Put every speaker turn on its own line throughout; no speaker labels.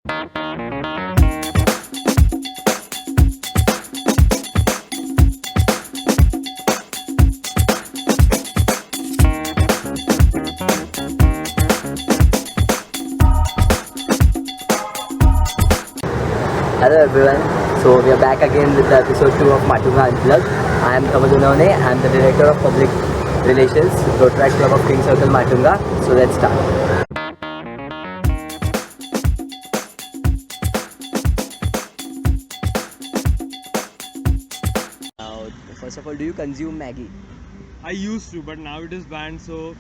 Hello everyone, so we are back again with the episode 2 of Matunga Unplugged. I am Kamal Unone, I am the Director of Public Relations, Rotaract Club of King Circle Matunga. So let's start. Now, first of all, do you consume Maggie?
I used to, but now it is banned, so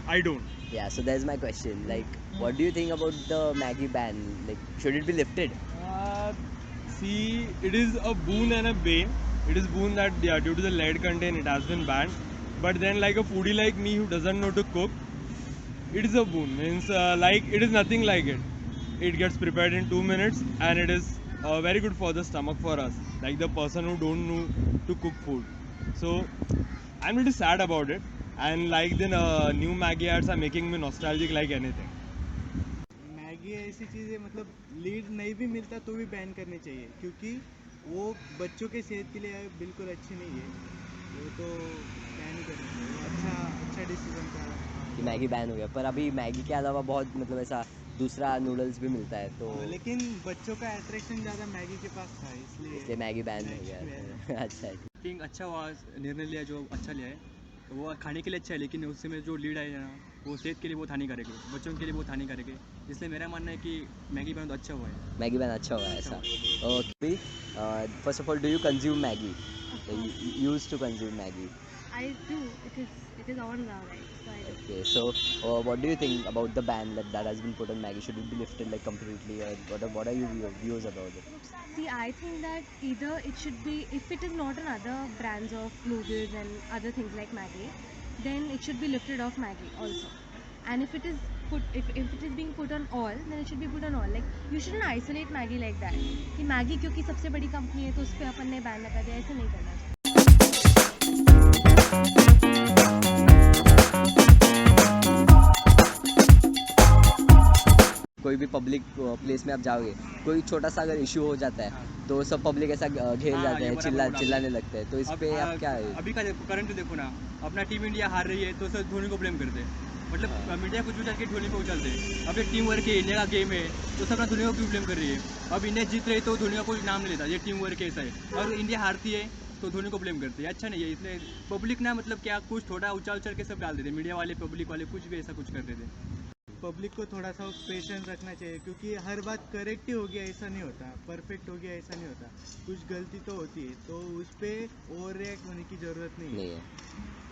I don't.
Yeah, so there's my question. Like, what do you think about the Maggie ban? Like, should it be lifted?
See, it is a boon and a bane. It is boon that due to the lead content it has been banned. But then, like a foodie like me who doesn't know to cook, it is a boon. Means like it is nothing like it. It gets prepared in 2 minutes and it is very good for the stomach for us. Like the person who don't know to cook food. So I'm really sad about it. And like the new Maggie ads are making me nostalgic like anything.
Maggi ऐसी चीज़ है, मतलब lead नहीं भी मिलता तो भी ban करनी चाहिए, क्योंकि वो बच्चों के सेहत के लिए बिल्कुल अच्छी नहीं है। वो तो बैन ही करना चाहिए। वो अच्छा डिसीजन था
कि मैगी बैन हो गया, पर अभी मैगी के अलावा बहुत मतलब ऐसा दूसरा नूडल्स भी मिलता है, तो
लेकिन बच्चों का अट्रैक्शन ज़्यादा मैगी के पास था,
इसलिए मैगी बैन हो गया। अच्छा है।
थिंक अच्छा हुआ, निर्णय लिया जो अच्छा लिया है। तो वो खाने के लिए अच्छा है, लेकिन उससे में जो लीड है ना, वो सेहत के लिए बहुत हानिकारक है, बच्चों के लिए बहुत हानिकारक है। इसलिए मेरा मानना है कि मैगी बनाना तो अच्छा हुआ है।
मैगी बैन अच्छा हुआ है ऐसा। Okay, first of all, do you consume Maggi? Used to consume Maggi?
I do. It is on now, right? So I do.
Okay, so what do you think about the ban that has been put on Maggie? Should it be lifted like completely, or what are your views about it?
See, I think that either it should be, if it is not on other brands of noodles and other things like Maggi, then it should be lifted off Maggi also. And if it is if it is being put on all, then it should be put on all. Like you shouldn't isolate Maggi like that. कि Maggi क्योंकि सबसे बड़ी company है तो उस पर अपन ने ban लगा दिया, ऐसे नहीं करना चाहिए।
कोई भी पब्लिक प्लेस में आप जाओगे, कोई छोटा सा अगर इशू हो जाता है तो सब पब्लिक ऐसा घेर
हाँ,
जाते
ये
हैं,
बराबर
चिल्लाने लगते हैं, तो इस पे आप क्या है?
अभी का करंट देखो ना, अपना टीम इंडिया हार रही है तो सब धोनी को ब्लेम करते हैं। मतलब मीडिया कुछ उछल के धोनी को उछलते हैं। अब ये टीम वर्क है, इंडिया का गेम है, तो सब अपना धोनी को क्यों ब्लेम कर रही है? अब इंडिया जीत रही है तो धोनी का कोई नाम नहीं लेता, ये टीम वर्क ऐसा है। और इंडिया हारती है तो धोनी को ब्लेम करते हैं, अच्छा नहीं है। इसलिए पब्लिक ना, मतलब क्या कुछ थोड़ा उछल के सब डाल देते, मीडिया वाले पब्लिक वाले कुछ भी ऐसा कुछ कर देते।
पब्लिक को थोड़ा सा पेशेंस रखना चाहिए, क्योंकि हर बात करेक्ट ही हो गया ऐसा नहीं होता, परफेक्ट हो गया ऐसा नहीं होता, कुछ गलती तो होती है, तो उस पर ओवर रिएक्ट होने की ज़रूरत नहीं है।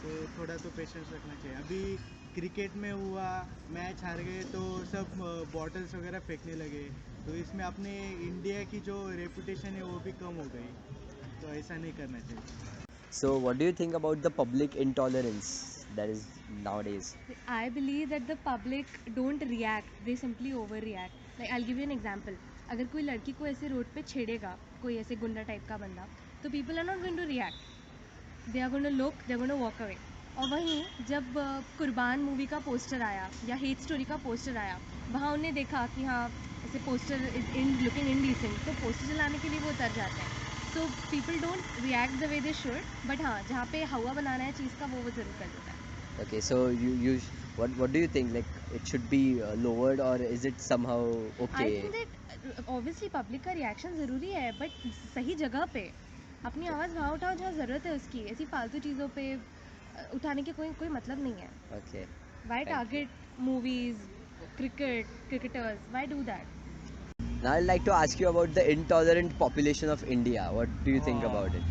तो थोड़ा तो पेशेंस रखना चाहिए। अभी क्रिकेट में हुआ, मैच हार गए तो सब बॉटल्स वगैरह फेंकने लगे, तो इसमें अपने इंडिया की जो रेपुटेशन है वो भी कम हो गई, तो ऐसा नहीं करना चाहिए।
So what do you think about the public intolerance that is nowadays?
I believe that the public don't react, they simply overreact. Like I'll give you an example. अगर कोई लड़की को ऐसे रोड पे छेड़ेगा, कोई ऐसे गुंडा टाइप का बंदा, तो people are not going to react. They are going to look, they are going to walk away. और वहीं जब कुर्बान मूवी का पोस्टर आया या हेट स्टोरी का पोस्टर आया, वहाँ उन्हें देखा कि हाँ ऐसे poster is in looking indecent, तो पोस्टर चलाने के लिए वो उतर जाते हैं। So people don't react the way they should, but हाँ जहाँ पे हवा बनाना है चीज़ का वो ज़रूर कर देता है।
Okay, so what do you think? Like it should be lowered, or is it somehow okay?
I think that obviously public का रिएक्शन ज़रूरी है, बट सही जगह पे अपनी आवाज़ वहाँ उठाओ जहाँ ज़रूरत है उसकी। ऐसी फालतू चीज़ों पे उठाने के कोई मतलब नहीं है।
Okay.
Why
Thank you.
Target movies, cricketers, why do that?
Now I'd like to ask you about the intolerant population of India. What do you think about it?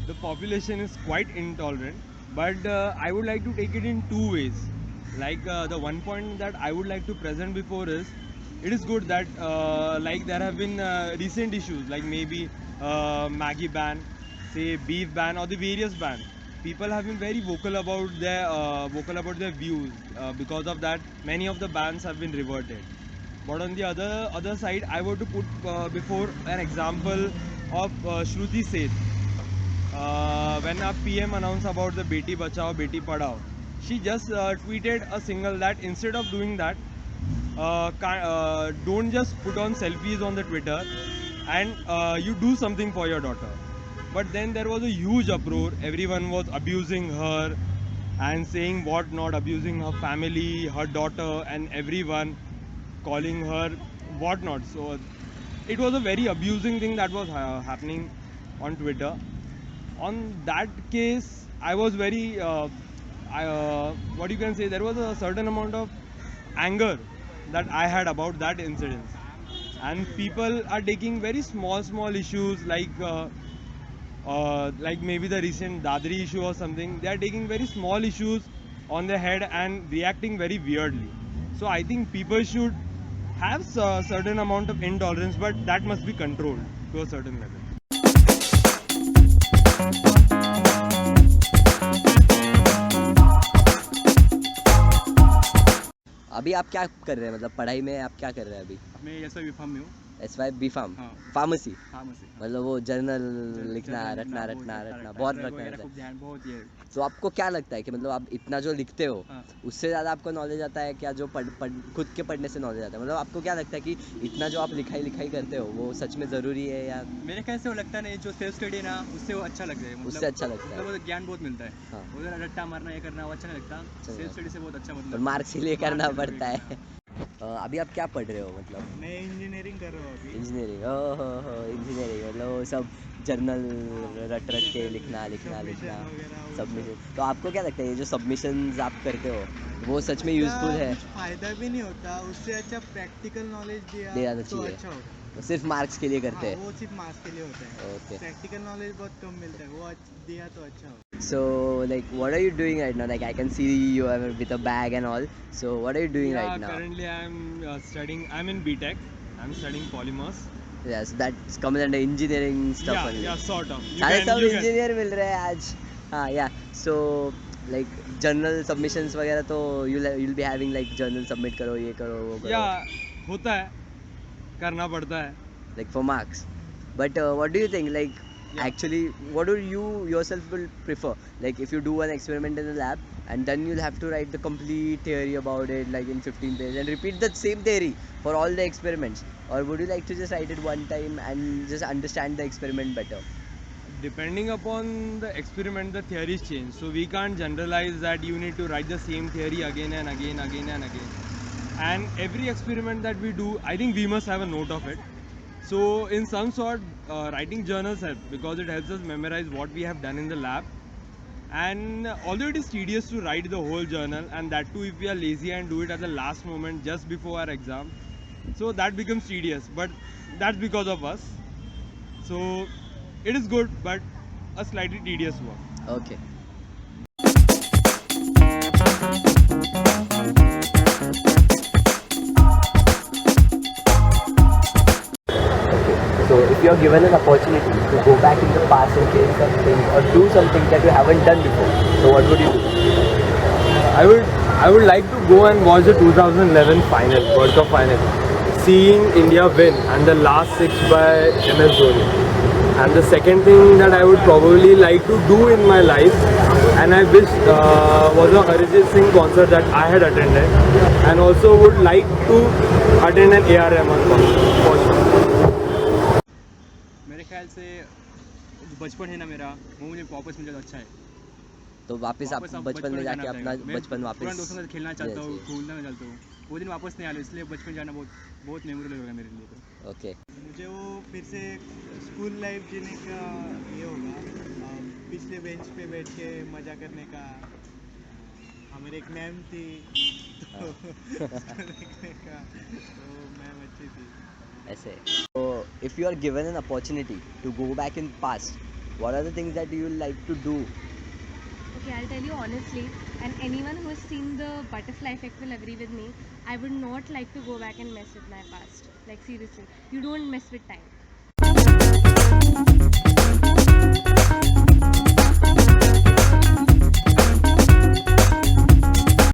The population is quite intolerant, but I would like to take it in two ways. Like the one point that I would like to present before is, it is good that like there have been recent issues like maybe Maggie ban, say beef ban, or the various ban. People have been very vocal about their views. Because of that, many of the bans have been reverted. But on the other side, I want to put before an example of Shruti Seth. When our PM announced about the Beti Bachao Beti Padhao, she just tweeted a single that instead of doing that, don't just put on selfies on the Twitter and you do something for your daughter. But then there was a huge uproar. Everyone was abusing her and saying what not, abusing her family, her daughter, and everyone, calling her what not. So it was a very abusing thing that was happening on Twitter. On that case, I was very, what you can say, there was a certain amount of anger that I had about that incident. And people are taking very small issues like maybe the recent Dadri issue or something. They are taking very small issues on their head and reacting very weirdly. So I think people should have a certain amount of intolerance, but that must be controlled to a certain level.
अभी आप क्या कर रहे हैं, मतलब पढ़ाई में आप क्या कर रहे हैं अभी?
मैं ऐसा भी फॉर्म में हूँ।
SY B.Pharm,
हाँ।
फार्मेसी,
फार्मेसी
मतलब वो जर्नल लिखना, रटना बहुत रखना
वगैरह
रहता
खूब
है।
ध्यान बहुत ये।
तो आपको क्या लगता है कि मतलब आप इतना जो लिखते हो
हाँ।
उससे ज़्यादा आपको नॉलेज आता है क्या, जो खुद के पढ़ने से नॉलेज आता है? मतलब आपको क्या लगता है कि इतना जो आप लिखाई करते हो वो सच में ज़रूरी है या?
मेरे ख्याल से वो लगता नहीं, जो सेल्फ स्टडी है ना उससे वो अच्छा लगता है, मतलब
उससे अच्छा लगता है।
मतलब वो ज्ञान बहुत मिलता है।
हाँ।
उधर रट्टा मारना ये करना वो अच्छा नहीं लगता,
नहीं
सेल्फ स्टडी से बहुत अच्छा,
और
मतलब
मार्क्स के लिए करना
मार्क्स के लिए
पड़ता है।
करना।
अभी आप क्या पढ़ रहे हो मतलब?
मैं इंजीनियरिंग कर रहा हूँ अभी।
इंजीनियरिंग, ओह हो इंजीनियरिंग, मतलब वो सब जर्नल रट के लिखना
सबमिशन वगैरह वो
सबमिशन। तो आपको क्या लगता है ये जो सबमिशंस आप करते हो वो सच में
उसका
यूज़फुल है?
कुछ फायदा भी नहीं होता, उससे अच्छा प्रैक्टिकल नॉलेज
देना
दिया तो
चाहिए।
अच्छा होगा।
तो सिर्फ मार्क्स के लिए करते
हाँ,
हैं?
वो सिर्फ मार्क्स के लिए होता है।
ओके।
प्रैक्टिकल नॉलेज बहुत कम मिलता है, वो दिया तो अच्छा होगा।
So like what are you doing right now? Like I can see you are with a bag and all. So what are you doing
Yeah,
right now?
currently I'm studying. I'm in BTech. I'm studying polymers.
Yes, that comes under engineering stuff
Yeah,
only.
yeah, sort of.
सारे सब
you can.
Engineer मिल रहे हैं आज। हाँ या so like journal submissions वगैरह तो you'll be having like journal submit करो, ये करो वो करो,
Yeah, होता है, करना पड़ता है.
like for marks. But what do you think, like
Yeah.
actually what do you yourself will prefer, like if you do an experiment in the lab and then you'll have to write the complete theory about it like in 15 pages and repeat the same theory for all the experiments, or would you like to just write it one time and just understand the experiment better?
Depending upon the experiment, the theories change. So we can't generalize that you need to write the same theory again and again. And every experiment that we do, I think we must have a note of it. So in some sort, writing journals help because it helps us memorize what we have done in the lab. And although it is tedious to write the whole journal, and that too if we are lazy and do it at the last moment just before our exam, so that becomes tedious. But that's because of us. So it is good, but a slightly tedious work.
Okay. So if you're given an opportunity to go back in the past and change something or do something that you haven't done before, so what would you do?
I would like to go and watch the 2011 final, World Cup final, seeing India win and the last six by MS Dhoni. And the second thing that I would probably like to do in my life, and I wish was a Arijit Singh concert that I had attended, and also would like to attend an AR Rahman concert for sure.
मेरे ख्याल से जो बचपन है ना मेरा, वो मुझे वापस मिल जाए तो अच्छा है।
तो वापस आप बचपन में जाके अपना बचपन वापस
पुराने दोस्तों के साथ खेलना चाहता हूँ,
Yes, yes.
खेलना चाहता हूँ, वो दिन वापस नहीं आ रहे, इसलिए बचपन जाना बहुत बहुत मेमोरेबल होगा मेरे लिए तो।
Okay.
मुझे वो फिर से स्कूल लाइफ जीने का ये होगा, पिछले बेंच पे बैठ के मज़ा करने का। हमारी एक मैम थी तो उसको देखने का, तो मैम अच्छी थी।
ऐसे. So if you are given an opportunity to go back in past, what are the things that you will like to do?
Okay, I'll tell you honestly, and anyone who has seen the butterfly effect will agree with me. I would not like to go back and mess with my past. Like seriously, you don't mess with time.